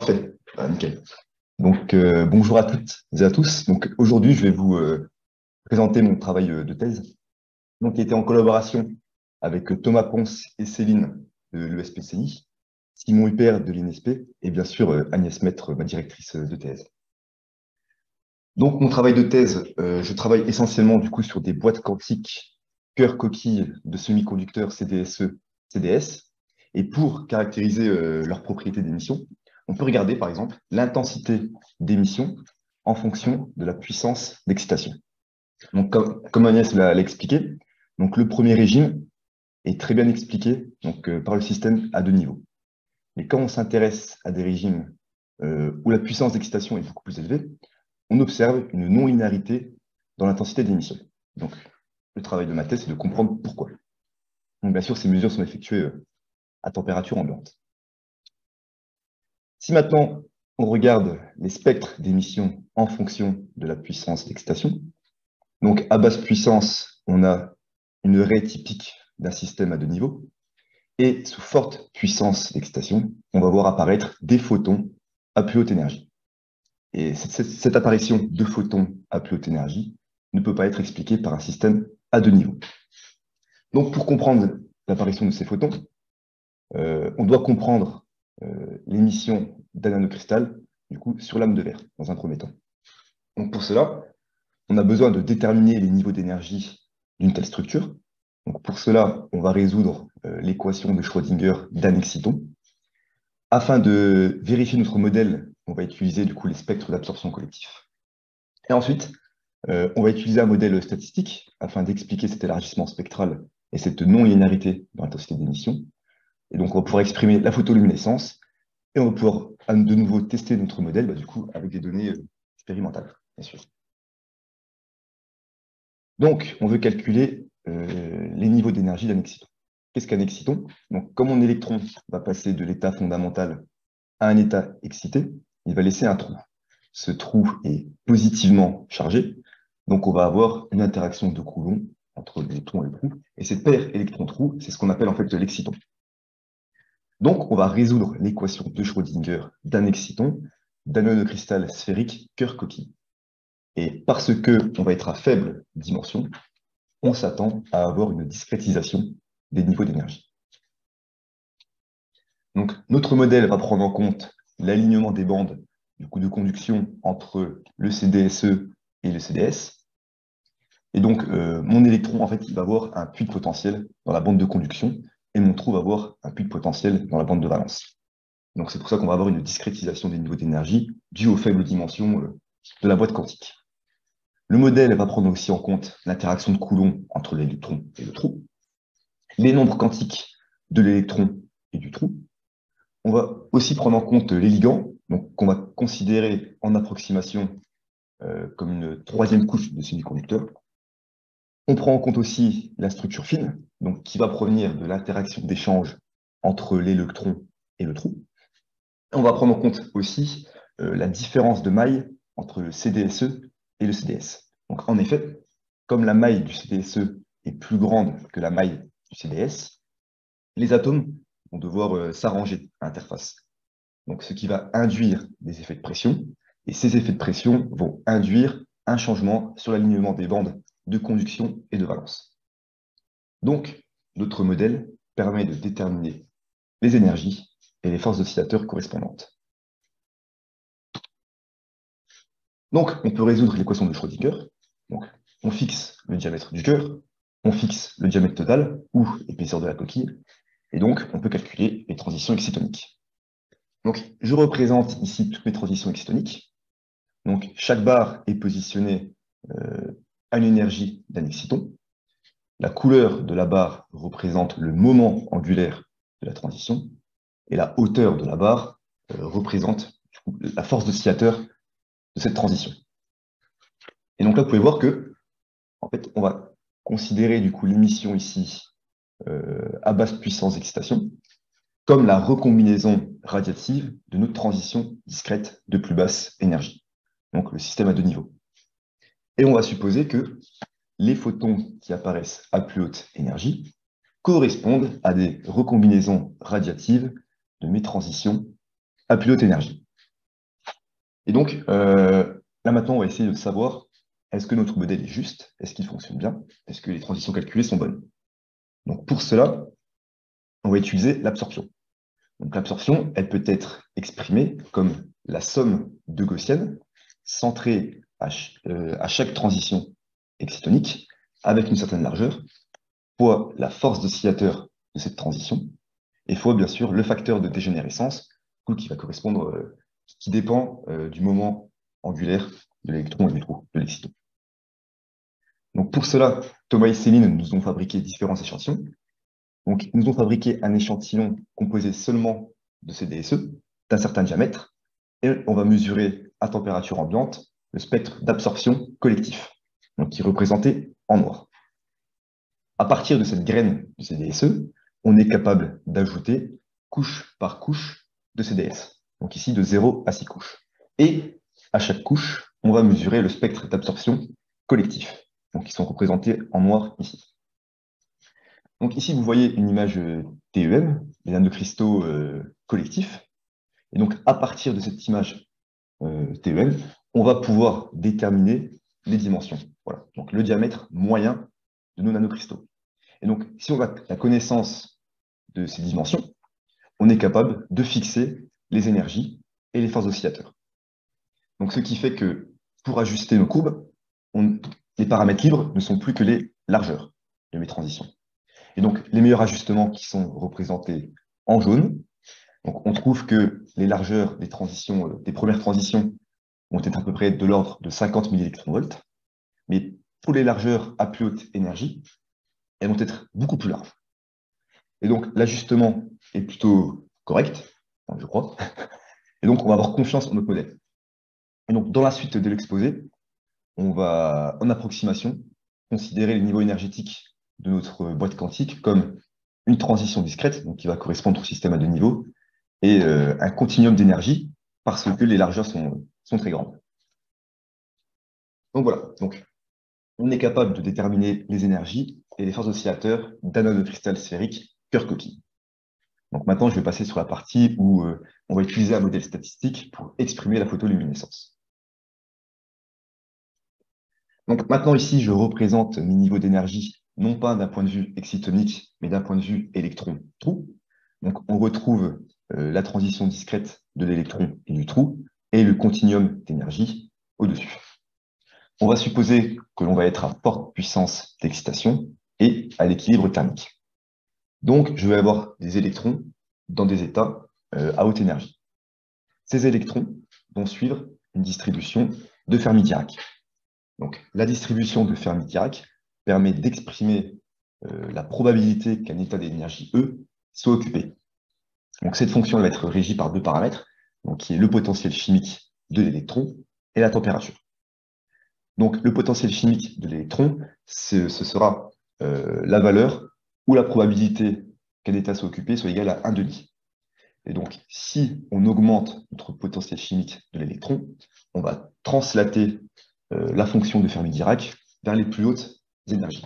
Parfait. Ah, nickel. Donc, bonjour à toutes et à tous. Donc, aujourd'hui, je vais vous présenter mon travail de thèse, donc, qui était en collaboration avec Thomas Ponce et Céline de l'ESPCI, Simon Huppert de l'INSP et bien sûr Agnès Maître, ma directrice de thèse. Donc, mon travail de thèse, je travaille essentiellement du coup sur des boîtes quantiques cœur coquille de semi-conducteurs CDSE, CDS. Et pour caractériser leurs propriétés d'émission, on peut regarder par exemple l'intensité d'émission en fonction de la puissance d'excitation. Donc, comme Agnès l'a expliqué, donc le premier régime est très bien expliqué donc, par le système à deux niveaux. Mais quand on s'intéresse à des régimes où la puissance d'excitation est beaucoup plus élevée, on observe une non-linéarité dans l'intensité d'émission. Donc, le travail de ma thèse, c'est de comprendre pourquoi. Donc, bien sûr, ces mesures sont effectuées à température ambiante. Si maintenant, on regarde les spectres d'émission en fonction de la puissance d'excitation, donc à basse puissance, on a une raie typique d'un système à deux niveaux, et sous forte puissance d'excitation, on va voir apparaître des photons à plus haute énergie. Et cette apparition de photons à plus haute énergie ne peut pas être expliquée par un système à deux niveaux. Donc, pour comprendre l'apparition de ces photons, on doit comprendre l'émission d'un nanocristal, du coup, sur lame de verre, dans un premier temps. Donc, pour cela, on a besoin de déterminer les niveaux d'énergie d'une telle structure. Donc, pour cela, on va résoudre l'équation de Schrödinger d'un exciton. Afin de vérifier notre modèle, on va utiliser du coup les spectres d'absorption collectif. Et ensuite, on va utiliser un modèle statistique afin d'expliquer cet élargissement spectral et cette non-linéarité dans l'intensité d'émission. Et donc, on va pouvoir exprimer la photoluminescence et on va pouvoir de nouveau tester notre modèle du coup, avec des données expérimentales, bien sûr. Donc, on veut calculer les niveaux d'énergie d'un exciton. Qu'est-ce qu'un exciton? Donc, comme mon électron va passer de l'état fondamental à un état excité, il va laisser un trou. Ce trou est positivement chargé, donc on va avoir une interaction de Coulomb entre l'électron et le trou, et cette paire électron-trou, c'est ce qu'on appelle en fait l'exciton. Donc on va résoudre l'équation de Schrödinger d'un exciton, d'un nanocristal sphérique cœur-coquille. Et parce qu'on va être à faible dimension, on s'attend à avoir une discrétisation des niveaux d'énergie. Donc notre modèle va prendre en compte l'alignement des bandes du coup de conduction entre le CDSE et le CDS. Et donc, mon électron, en fait, il va avoir un puits de potentiel dans la bande de conduction, et mon trou va avoir un puits de potentiel dans la bande de valence. Donc, c'est pour ça qu'on va avoir une discrétisation des niveaux d'énergie due aux faibles dimensions de la boîte quantique. Le modèle va prendre aussi en compte l'interaction de Coulomb entre l'électron et le trou, les nombres quantiques de l'électron et du trou. On va aussi prendre en compte les ligands, donc qu'on va considérer en approximation comme une troisième couche de semi-conducteur. On prend en compte aussi la structure fine, donc qui va provenir de l'interaction d'échange entre l'électron et le trou. On va prendre en compte aussi la différence de maille entre le CDSE et le CDS. Donc en effet, comme la maille du CDSE est plus grande que la maille du CDS, les atomes vont devoir s'arranger à l'interface. Donc ce qui va induire des effets de pression, et ces effets de pression vont induire un changement sur l'alignement des bandes de conduction et de valence. Donc, notre modèle permet de déterminer les énergies et les forces oscillateurs correspondantes. Donc, on peut résoudre l'équation de Schrödinger. Donc, on fixe le diamètre du cœur, on fixe le diamètre total, ou l'épaisseur de la coquille, et donc, on peut calculer les transitions excitoniques. Donc, je représente ici toutes mes transitions excitoniques. Donc, chaque barre est positionnée à une énergie d'un exciton. La couleur de la barre représente le moment angulaire de la transition, et la hauteur de la barre représente la force d'oscillateur de cette transition. Et donc là, vous pouvez voir que, en fait, on va considérer du coup l'émission ici à basse puissance d'excitation comme la recombinaison radiative de notre transition discrète de plus basse énergie, donc le système à deux niveaux. Et on va supposer que les photons qui apparaissent à plus haute énergie correspondent à des recombinaisons radiatives de mes transitions à plus haute énergie. Et donc, là maintenant, on va essayer de savoir, est-ce que notre modèle est juste? Est-ce qu'il fonctionne bien? Est-ce que les transitions calculées sont bonnes? Donc pour cela, on va utiliser l'absorption. Donc l'absorption, elle peut être exprimée comme la somme de gaussienne centrée à chaque transition excitonique avec une certaine largeur, fois la force d'oscillateur de cette transition, et fois bien sûr le facteur de dégénérescence, qui va correspondre, qui dépend du moment angulaire de l'électron et du trou de l'exciton. Donc pour cela, Thomas et Céline nous ont fabriqué différents échantillons. Donc ils nous ont fabriqué un échantillon composé seulement de ces DSE d'un certain diamètre, et on va mesurer à température ambiante le spectre d'absorption collectif, donc qui est représenté en noir. À partir de cette graine de CDSE, on est capable d'ajouter couche par couche de CDS. Donc ici, de 0 à 6 couches. Et à chaque couche, on va mesurer le spectre d'absorption collectif, donc qui sont représentés en noir ici. Donc ici, vous voyez une image TEM, les nanocristaux collectifs. Et donc, à partir de cette image TEM, on va pouvoir déterminer les dimensions. Voilà, donc le diamètre moyen de nos nanocristaux. Et donc, si on a la connaissance de ces dimensions, on est capable de fixer les énergies et les forces oscillateurs. Donc, ce qui fait que pour ajuster nos courbes, les paramètres libres ne sont plus que les largeurs de mes transitions. Et donc, les meilleurs ajustements qui sont représentés en jaune, donc on trouve que les largeurs des transitions, des premières transitions vont être à peu près de l'ordre de 50 milliélectronvolts, mais pour les largeurs à plus haute énergie, elles vont être beaucoup plus larges. Et donc, l'ajustement est plutôt correct, je crois. Et donc, on va avoir confiance en notre modèle. Et donc, dans la suite de l'exposé, on va, en approximation, considérer les niveaux énergétiques de notre boîte quantique comme une transition discrète, donc qui va correspondre au système à deux niveaux, et un continuum d'énergie, parce que les largeurs sont très grandes. Donc voilà, donc, on est capable de déterminer les énergies et les forces oscillateurs d'un nanocristal sphérique cœur-coquille. Donc maintenant, je vais passer sur la partie où on va utiliser un modèle statistique pour exprimer la photoluminescence. Donc maintenant, ici, je représente mes niveaux d'énergie, non pas d'un point de vue excitonique, mais d'un point de vue électron-trou. Donc on retrouve la transition discrète de l'électron et du trou, et le continuum d'énergie au-dessus. On va supposer que l'on va être à forte puissance d'excitation et à l'équilibre thermique. Donc, je vais avoir des électrons dans des états à haute énergie. Ces électrons vont suivre une distribution de Fermi-Dirac. Donc, la distribution de Fermi-Dirac permet d'exprimer la probabilité qu'un état d'énergie E soit occupé. Donc, cette fonction va être régie par deux paramètres, donc, qui est le potentiel chimique de l'électron et la température. Donc, le potentiel chimique de l'électron, ce sera la valeur ou la probabilité qu'un état soit occupé soit égale à 1/2. Et donc, si on augmente notre potentiel chimique de l'électron, on va translater la fonction de Fermi-Dirac vers les plus hautes énergies.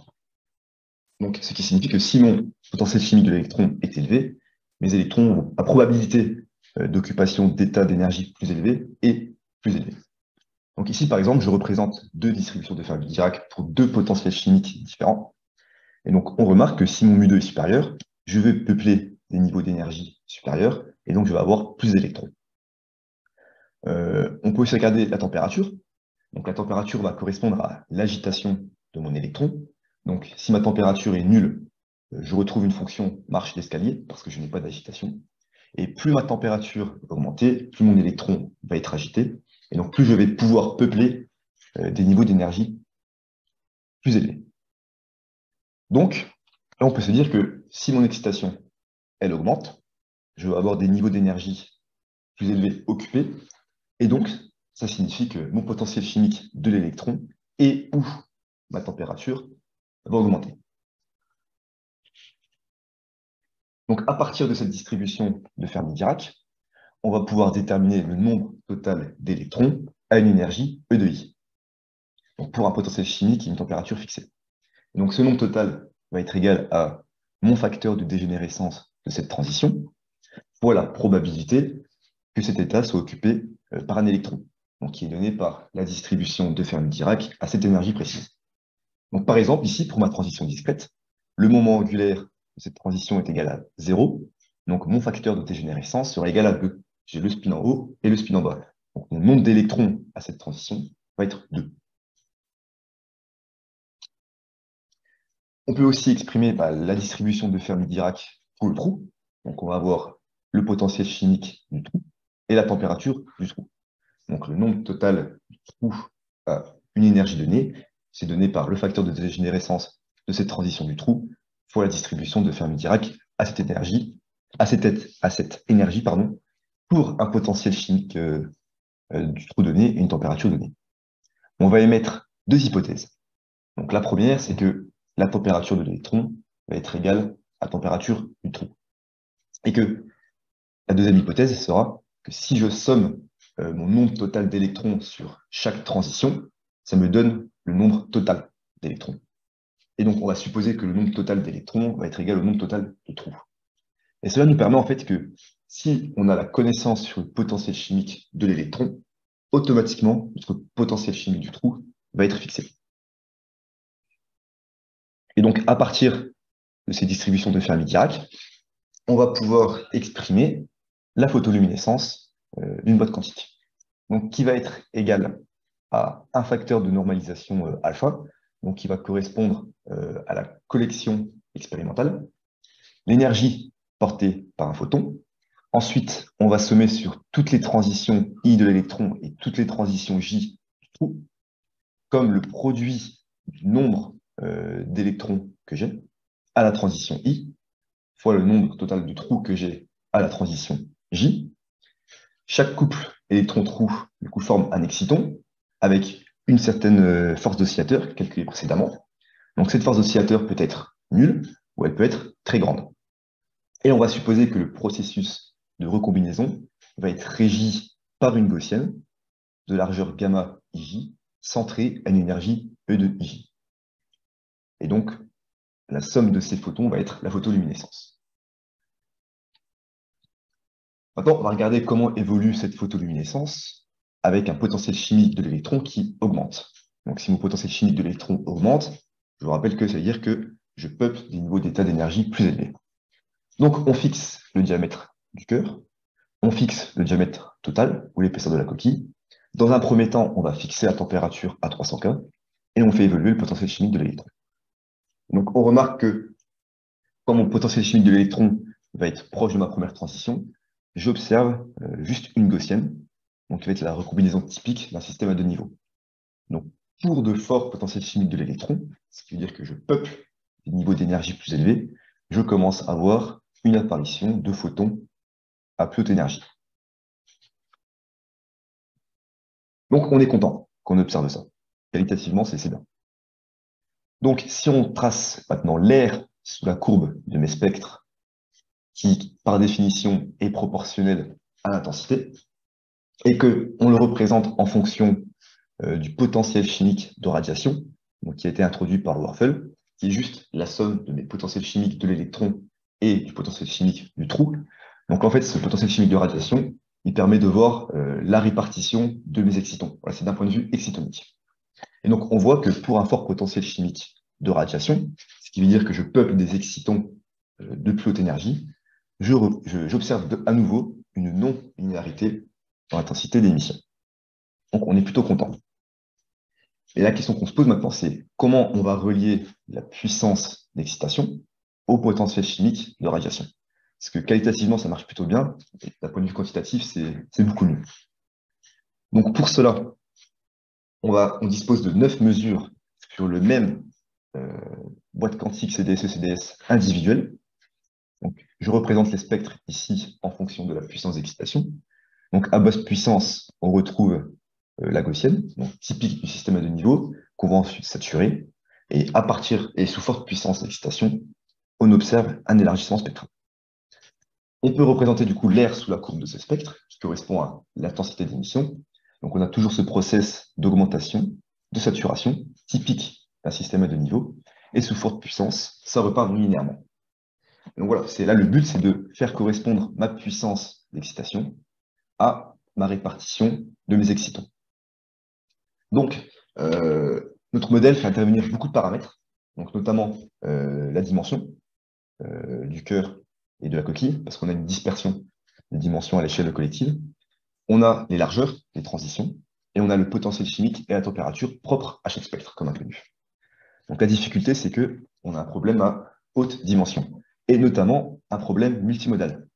Donc, ce qui signifie que si mon potentiel chimique de l'électron est élevé, mes électrons ont la probabilité d'occupation d'états d'énergie plus élevés et plus élevée. Donc ici, par exemple, je représente deux distributions de Fermi-Dirac pour deux potentiels chimiques différents. Et donc, on remarque que si mon mu2 est supérieur, je vais peupler des niveaux d'énergie supérieurs, et donc je vais avoir plus d'électrons. On peut aussi regarder la température. Donc la température va correspondre à l'agitation de mon électron. Donc si ma température est nulle, je retrouve une fonction marche d'escalier, parce que je n'ai pas d'agitation. Et plus ma température va augmenter, plus mon électron va être agité, et donc plus je vais pouvoir peupler des niveaux d'énergie plus élevés. Donc, là, on peut se dire que si mon excitation, elle augmente, je vais avoir des niveaux d'énergie plus élevés occupés, et donc, ça signifie que mon potentiel chimique de l'électron et ou ma température va augmenter. Donc, à partir de cette distribution de Fermi-Dirac, on va pouvoir déterminer le nombre total d'électrons à une énergie E de I. Donc, pour un potentiel chimique et une température fixée. Donc, ce nombre total va être égal à mon facteur de dégénérescence de cette transition, fois la probabilité que cet état soit occupé par un électron. donc qui est donnée par la distribution de Fermi-Dirac à cette énergie précise. Donc par exemple, ici, pour ma transition discrète, le moment angulaire de cette transition est égal à 0, donc mon facteur de dégénérescence sera égal à 2. J'ai le spin en haut et le spin en bas. Donc mon nombre d'électrons à cette transition va être 2. On peut aussi exprimer la distribution de Fermi-Dirac pour le trou. Donc on va avoir le potentiel chimique du trou et la température du trou. Donc le nombre total du trou à une énergie donnée, c'est donné par le facteur de dégénérescence de cette transition du trou fois la distribution de Fermi-Dirac à cette énergie, pour un potentiel chimique du trou donné et une température donnée. On va émettre deux hypothèses. Donc la première, c'est que la température de l'électron va être égale à la température du trou. Et que la deuxième hypothèse sera que si je somme mon nombre total d'électrons sur chaque transition, ça me donne le nombre total d'électrons. Et donc, on va supposer que le nombre total d'électrons va être égal au nombre total de trous. Et cela nous permet en fait que si on a la connaissance sur le potentiel chimique de l'électron, automatiquement, notre potentiel chimique du trou va être fixé. Et donc, à partir de ces distributions de Fermi-Dirac, on va pouvoir exprimer la photoluminescence d'une boîte quantique. Donc, qui va être égal à un facteur de normalisation alpha, donc qui va correspondre à la collection expérimentale, l'énergie portée par un photon. Ensuite, on va sommer sur toutes les transitions I de l'électron et toutes les transitions J du trou, comme le produit du nombre d'électrons que j'ai à la transition I, fois le nombre total du trou que j'ai à la transition J. Chaque couple électron-trou du coup, forme un exciton avec une certaine force d'oscillateur calculée précédemment. Donc cette force d'oscillateur peut être nulle ou elle peut être très grande. Et on va supposer que le processus de recombinaison va être régi par une gaussienne de largeur gamma IJ centrée à une énergie E de IJ. Et donc, la somme de ces photons va être la photoluminescence. Maintenant, on va regarder comment évolue cette photoluminescence avec un potentiel chimique de l'électron qui augmente. Donc si mon potentiel chimique de l'électron augmente, je vous rappelle que ça veut dire que je peuple des niveaux d'état d'énergie plus élevés. Donc on fixe le diamètre du cœur, on fixe le diamètre total, ou l'épaisseur de la coquille. Dans un premier temps, on va fixer la température à 300 K, et on fait évoluer le potentiel chimique de l'électron. Donc on remarque que quand mon potentiel chimique de l'électron va être proche de ma première transition, j'observe juste une gaussienne, donc qui va être la recombinaison typique d'un système à deux niveaux. Donc pour de forts potentiels chimiques de l'électron, ce qui veut dire que je peuple des niveaux d'énergie plus élevés, je commence à avoir une apparition de photons à plus haute énergie. Donc on est content qu'on observe ça. Qualitativement, c'est bien. Donc si on trace maintenant l'air sous la courbe de mes spectres, qui par définition est proportionnel à l'intensité, et qu'on le représente en fonction du potentiel chimique de radiation, donc qui a été introduit par Wörfel, qui est juste la somme de mes potentiels chimiques de l'électron et du potentiel chimique du trou. Donc en fait, ce potentiel chimique de radiation, il permet de voir la répartition de mes excitons. Voilà, c'est d'un point de vue excitonique. Et donc on voit que pour un fort potentiel chimique de radiation, ce qui veut dire que je peuple des excitons de plus haute énergie, j'observe à nouveau une non-linéarité dans l'intensité d'émission. Donc on est plutôt content. Et la question qu'on se pose maintenant, c'est comment on va relier la puissance d'excitation au potentiel chimique de radiation. Parce que qualitativement, ça marche plutôt bien, et d'un point de vue quantitatif, c'est beaucoup mieux. Donc pour cela, on dispose de 9 mesures sur le même boîte quantique CDSE-CDS individuelle. Donc, je représente les spectres ici en fonction de la puissance d'excitation. Donc à basse puissance, on retrouve la gaussienne, donc typique du système à deux niveaux, qu'on va ensuite saturer. Et sous forte puissance d'excitation, on observe un élargissement spectral. On peut représenter du coup l'air sous la courbe de ce spectre, qui correspond à l'intensité d'émission. Donc on a toujours ce process d'augmentation, de saturation, typique d'un système à deux niveaux. Et sous forte puissance, ça repart linéairement. Donc voilà, là le but, c'est de faire correspondre ma puissance d'excitation à ma répartition de mes excitons. Donc, notre modèle fait intervenir beaucoup de paramètres, donc notamment la dimension du cœur et de la coquille, parce qu'on a une dispersion des dimensions à l'échelle collective. On a les largeurs, les transitions, et on a le potentiel chimique et la température propres à chaque spectre, comme inconnu. Donc la difficulté, c'est qu'on a un problème à haute dimension, et notamment un problème multimodal.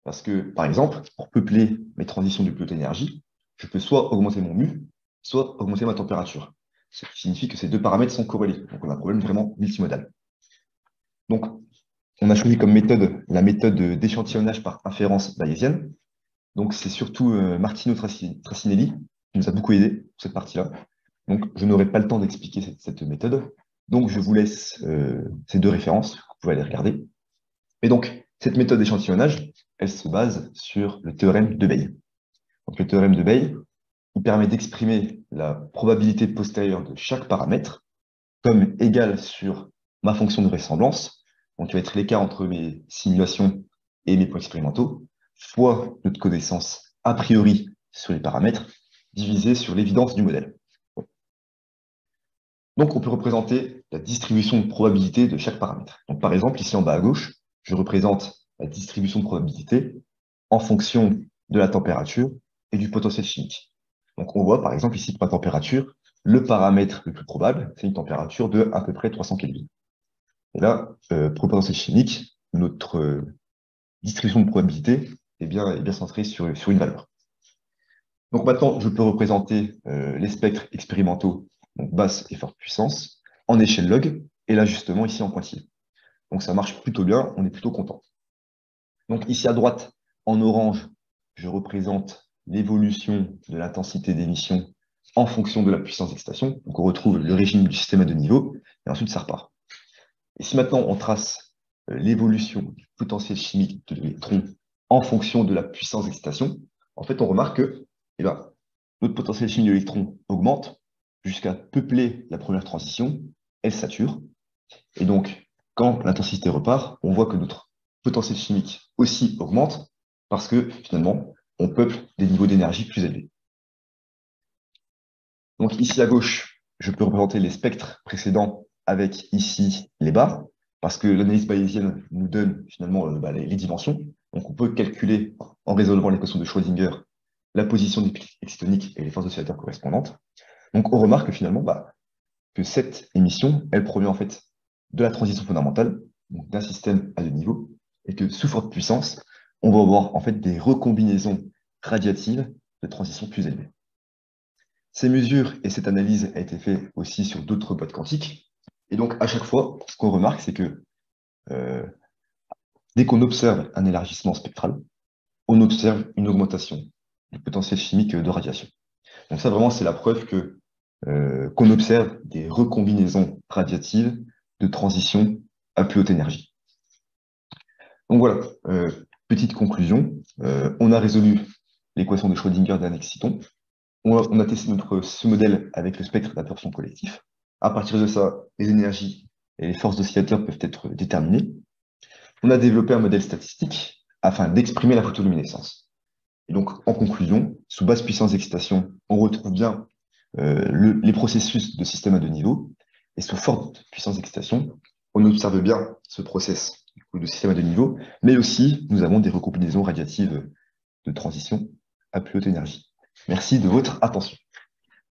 Parce que, par exemple, pour peupler mes transitions de plus haute énergie, je peux soit augmenter mon mu, soit augmenter ma température. Ce qui signifie que ces deux paramètres sont corrélés. Donc on a un problème vraiment multimodal. Donc on a choisi comme méthode la méthode d'échantillonnage par inférence bayésienne. Donc c'est surtout Martino Tracinelli qui nous a beaucoup aidé pour cette partie-là. Donc je n'aurai pas le temps d'expliquer cette méthode. Donc je vous laisse ces deux références, vous pouvez aller regarder. Et donc cette méthode d'échantillonnage, elle se base sur le théorème de Bay. Donc le théorème de Bay, il permet d'exprimer la probabilité postérieure de chaque paramètre comme égale sur ma fonction de vraisemblance, donc qui va être l'écart entre mes simulations et mes points expérimentaux, fois notre connaissance a priori sur les paramètres, divisé sur l'évidence du modèle. Donc on peut représenter la distribution de probabilité de chaque paramètre. Donc par exemple, ici en bas à gauche, je représente la distribution de probabilité en fonction de la température et du potentiel chimique. Donc on voit par exemple ici pour la température, le paramètre le plus probable, c'est une température de à peu près 300 Kelvin. Et là, pour le potentiel chimique, notre distribution de probabilité est bien centrée sur une valeur. Donc maintenant, je peux représenter les spectres expérimentaux, donc basse et forte puissance, en échelle log, et là justement ici en pointillé. Donc ça marche plutôt bien, on est plutôt content. Donc ici à droite, en orange, je représente l'évolution de l'intensité d'émission en fonction de la puissance d'excitation. Donc on retrouve le régime du système à deux niveaux, et ensuite ça repart. Et si maintenant on trace l'évolution du potentiel chimique de l'électron en fonction de la puissance d'excitation, en fait on remarque que notre potentiel chimique de l'électron augmente jusqu'à peupler la première transition, elle sature. Et donc, quand l'intensité repart, on voit que notre potentiel chimique aussi augmente parce que finalement, on peuple des niveaux d'énergie plus élevés. Donc ici à gauche, je peux représenter les spectres précédents avec ici les barres, parce que l'analyse bayésienne nous donne finalement les dimensions. Donc on peut calculer, en résolvant l'équation de Schrödinger, la position des pics excitoniques et les forces oscillateurs correspondantes. Donc on remarque finalement que cette émission, elle provient en fait de la transition fondamentale, donc d'un système à deux niveaux, et que sous forte puissance, on va avoir en fait des recombinaisons radiatives de transition plus élevées. Ces mesures et cette analyse a été faite aussi sur d'autres boîtes quantiques. Et donc, à chaque fois, ce qu'on remarque, c'est que dès qu'on observe un élargissement spectral, on observe une augmentation du potentiel chimique de radiation. Donc ça, vraiment, c'est la preuve que qu'on observe des recombinaisons radiatives de transition à plus haute énergie. Donc voilà, petite conclusion. On a résolu l'équation de Schrödinger d'un exciton. On a testé ce modèle avec le spectre d'absorption collectif. À partir de ça, les énergies et les forces oscillateurs peuvent être déterminées. On a développé un modèle statistique afin d'exprimer la photoluminescence. Et donc, en conclusion, sous basse puissance d'excitation, on retrouve bien les processus de système à deux niveaux. Et sous forte puissance d'excitation, on observe bien ce process de système à deux niveaux, mais aussi nous avons des recombinaisons radiatives de transition à plus haute énergie. Merci de votre attention.